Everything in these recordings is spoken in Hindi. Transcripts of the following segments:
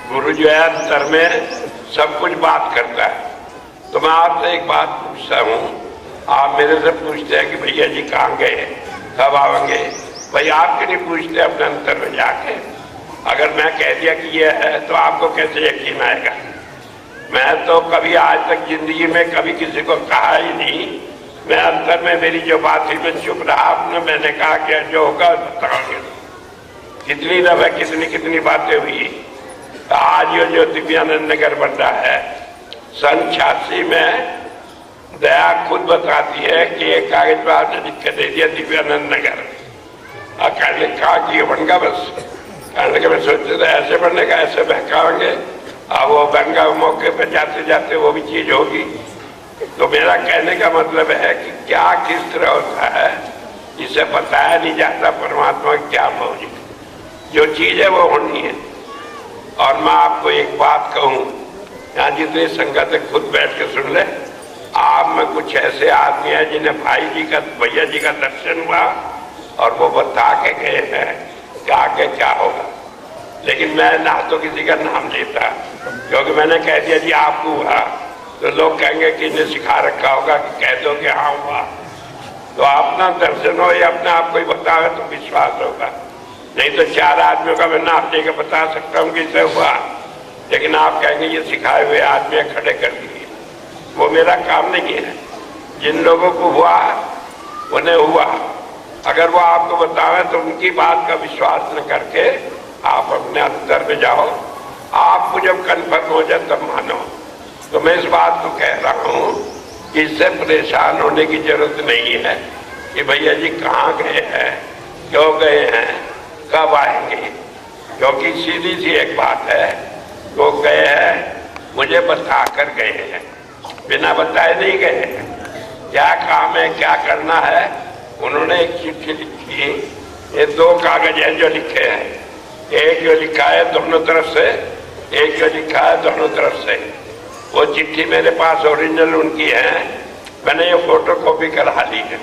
गुरु जो है अंतर में सब कुछ बात करता है। तो मैं आपसे एक बात पूछता हूँ, आप मेरे से पूछते हैं कि भैया जी कहाँ गए, कब आएंगे? भाई आप क्यों नहीं पूछते अपने अंतर में जाके? अगर मैं कह दिया कि ये है तो आपको कैसे यकीन आएगा? मैं तो कभी आज तक जिंदगी में कभी किसी को कहा ही नहीं। मैं अंतर में मेरी जो बात थी मैं चुप रहा, अपने मैंने कहा कि जो होगा बताओगे। कितनी दफे कितनी बातें हुई। आज ये जो दिव्यानंद नगर बन रहा है, सन 86 में दया खुद बताती है कि एक कागज पर आपने लिख के दे दिया दिव्यानंद नगर। कहने कहा कि ये बन गया, बस कहने के मैं सोचते थे ऐसे बनने का, ऐसे बहकाएंगे। अब वो बन गया, मौके पर जाते जाते वो भी चीज होगी। तो मेरा कहने का मतलब है कि क्या किस तरह होता है इसे बताया नहीं जाता। परमात्मा की क्या मौजूद, जो चीज है वो होनी है। और मैं आपको एक बात कहूं, यहाँ जितनी संगत है खुद बैठ के सुन ले। आप में कुछ ऐसे आदमी हैं जिन्हें भाई जी का, भैया जी का दर्शन हुआ और वो बता के गए हैं कि आगे क्या होगा। लेकिन मैं ना तो किसी का नाम लेता, क्योंकि मैंने कह दिया जी आपको हुआ तो लोग कहेंगे कि इन्हें सिखा रखा होगा कि कह दो कि हाँ हुआ। तो अपना दर्शन हो या अपने आप को ही बतावे तो विश्वास होगा। नहीं तो 4 आदमियों का मैं नाम लेकर बता सकता हूँ कि इसे हुआ, लेकिन आप कहेंगे ये सिखाए हुए आदमी खड़े कर दिए। वो मेरा काम नहीं है। जिन लोगों को हुआ उन्हें हुआ। अगर वो आपको बतावे तो उनकी बात का विश्वास न करके आप अपने अंतर में जाओ। आपको जब कन्फर्म हो जाए तब मानो। तो मैं इस बात को कह रहा हूँ कि इससे परेशान होने की जरूरत नहीं है कि भैया जी कहाँ गए हैं, क्यों गए हैं, कब आएंगे। क्योंकि सीधी सी एक बात है, वो गए हैं मुझे बता कर गए हैं, बिना बताए नहीं गए हैं। क्या काम है, क्या करना है, उन्होंने एक चिट्ठी लिखी। ये 2 कागज हैं जो लिखे हैं, एक जो लिखा है दोनों तरफ से, एक जो लिखा है दोनों तरफ से। वो चिट्ठी मेरे पास ओरिजिनल उनकी है, मैंने ये फोटो कॉपी करा ली है,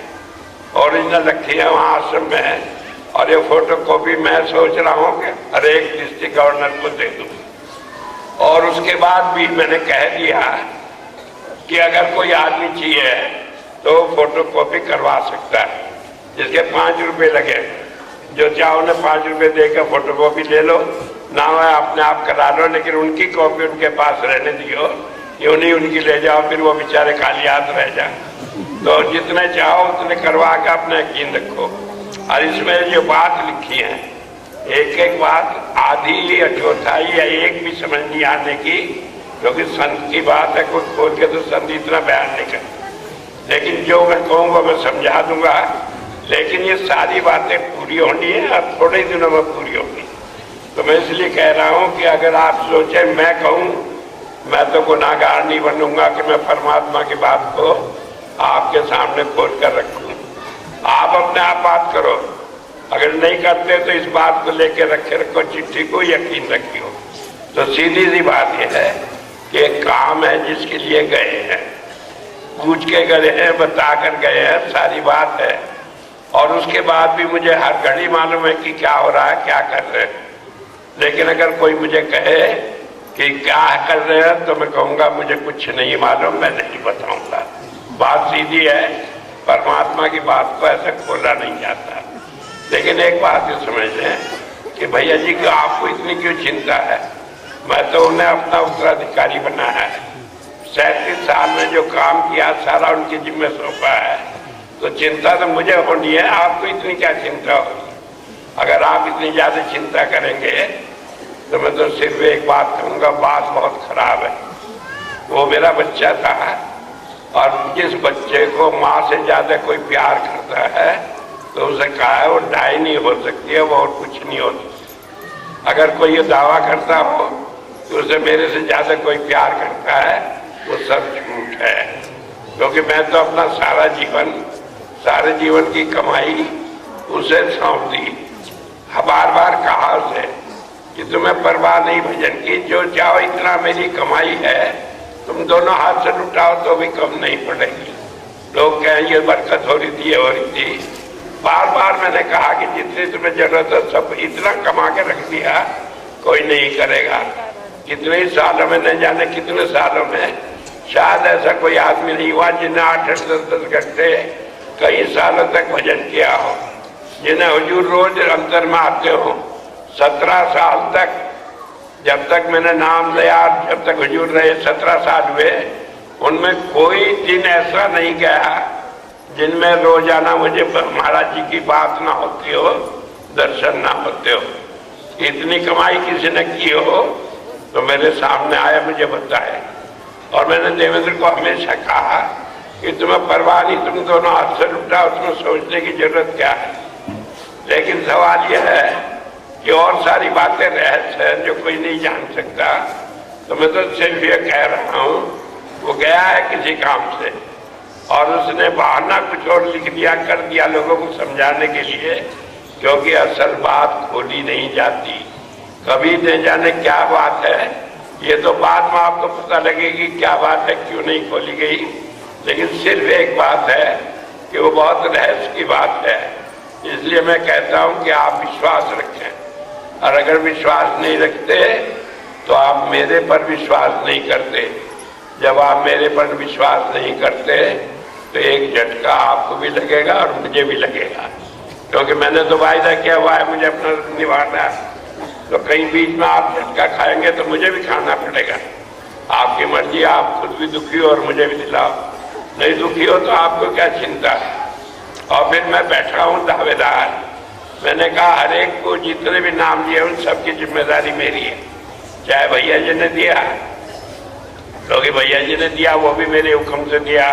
ओरिजिनल रखी है वहाँ आश्रम में। और ये फोटो कॉपी मैं सोच रहा हूँ कि हर एक डिस्ट्रिक्ट गवर्नर को दे दूँ। और उसके बाद भी मैंने कह दिया कि अगर कोई आदमी चाहिए तो फोटो कॉपी करवा सकता है, जिसके 5 रुपए लगे। जो चाहो उन्हें 5 रुपए देकर फोटो कॉपी ले लो, ना मैं अपने आप करा लो, लेकिन उनकी कॉपी उनके पास रहने दियो। यूं नहीं उनकी ले जाओ, फिर वो बेचारे खाली हाथ रह जाए। तो जितने चाहो उतने करवा के अपना यकीन रखो। और इसमें जो बात लिखी है, एक एक बात आधी या चौथाई या एक भी समझ नहीं आने की, क्योंकि संत की बात है, कोई खोल के तो संत इतना बयान नहीं करता। लेकिन जो मैं कहूँगा मैं समझा दूंगा। लेकिन ये सारी बातें पूरी होनी है और थोड़े दिनों में पूरी होगी। तो मैं इसलिए कह रहा हूँ कि अगर आप सोचे मैं कहूँ, मैं तो गुनाहगार नहीं बनूंगा कि मैं परमात्मा की बात को आपके सामने खोल कर रखूँ। आप अपने आप बात करो। अगर नहीं करते तो इस बात को लेकर रखे रखो, चिट्ठी को यकीन रखियो। तो सीधी सी बात यह है कि एक काम है जिसके लिए गए हैं, पूछ के गए हैं, बता कर गए हैं, सारी बात है। और उसके बाद भी मुझे हर घड़ी मालूम है कि क्या हो रहा है, क्या कर रहे हैं। लेकिन अगर कोई मुझे कहे कि क्या कर रहे हैं तो मैं कहूँगा मुझे कुछ नहीं मालूम, मैं नहीं बताऊँगा। बात सीधी है, परमात्मा की बात को ऐसे खोला नहीं जाता। लेकिन एक बात ये समझ लें कि भैया जी की आपको इतनी क्यों चिंता है। मैं तो उन्हें अपना उत्तराधिकारी बनाया है। 37 साल में जो काम किया सारा उनके जिम्मे सौंपा है। तो चिंता तो मुझे होनी है, आपको इतनी क्या चिंता होगी। अगर आप इतनी ज्यादा चिंता करेंगे तो मैं तो सिर्फ एक बात कहूँगा, बात बहुत खराब है। वो मेरा बच्चा था और जिस बच्चे को माँ से ज्यादा कोई प्यार करता है तो उसे कहा है वो डाई नहीं हो सकती है, वो और कुछ नहीं हो सकती। अगर कोई ये दावा करता हो तो उसे मेरे से ज्यादा कोई प्यार करता है, वो सब झूठ है। क्योंकि मैं तो अपना सारे जीवन की कमाई उसे सौंप दी। बार बार कहा उसे कि तुम्हें परवाह नहीं भजन की, जो चाहो इतना मेरी कमाई है, तुम दोनों हाथ से लुटाओ तो भी कम नहीं पड़ेगी। लोग कहें ये बरकत हो रही थी, हो रही थी। बार बार मैंने कहा कि जितनी तुम्हें जरूरत है सब इतना कमा के रख दिया, कोई नहीं करेगा। कितने ही सालों में, न जाने कितने सालों में शायद ऐसा कोई आदमी नहीं हुआ जिन्हें 8-8, 10-10 घंटे कई सालों तक भजन किया हो, जिन्हें हुजूर रोज अंतर में आते हो। 17 साल तक, जब तक मैंने नाम लिया, जब तक हुजूर रहे 17 साल हुए, उनमें कोई दिन ऐसा नहीं गया जिनमें रोजाना मुझे महाराज जी की बात ना होती हो, दर्शन ना होते हो। इतनी कमाई किसी ने की हो तो मेरे सामने आया, मुझे बताए। और मैंने देवेंद्र को हमेशा कहा कि तुम्हें परवाह नहीं, तुम दोनों हाथ से लुटाओ, तुम्हें सोचने की जरूरत क्या है। लेकिन सवाल यह है कि और सारी बातें रहस्य है जो कोई नहीं जान सकता। तो मैं तो सिर्फ ये कह रहा हूँ, वो गया है किसी काम से और उसने बहाना कुछ और लिख दिया, कर दिया लोगों को समझाने के लिए, क्योंकि असल बात खोली नहीं जाती। कभी न जाने क्या बात है, ये तो बाद में आपको पता लगेगी क्या बात है, क्यों नहीं खोली गई। लेकिन सिर्फ एक बात है कि वो बहुत रहस्य की बात है। इसलिए मैं कहता हूं कि आप विश्वास रखें, और अगर विश्वास नहीं रखते तो आप मेरे पर विश्वास नहीं करते। जब आप मेरे पर विश्वास नहीं करते तो एक झटका आपको भी लगेगा और मुझे भी लगेगा, क्योंकि मैंने तो वायदा किया हुआ है, मुझे अपना निभाना है। तो कहीं बीच में आप झटका खाएंगे तो मुझे भी खाना पड़ेगा। आपकी मर्जी, आप खुद भी दुखी हो और मुझे भी दिलाओ। नहीं दुखी हो तो आपको क्या चिंता है। और फिर मैं बैठा हूँ दावेदार। मैंने कहा हर एक को जितने भी नाम दिए उन सबकी जिम्मेदारी मेरी है। चाहे भैया जी ने दिया, क्योंकि भैया जी ने दिया वो भी मेरे हुक्म से दिया,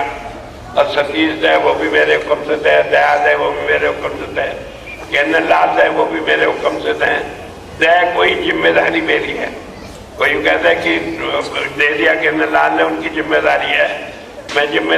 और सतीश दे वो भी मेरे हुक्म से दे, दया दे वो भी मेरे हुक्म से दे, केंद्र लाल दे वो भी मेरे हुक्म से दे। कोई जिम्मेदारी मेरी है। कोई कहता है कि दे दिया केंद्र लाल ने, उनकी जिम्मेदारी है। मैं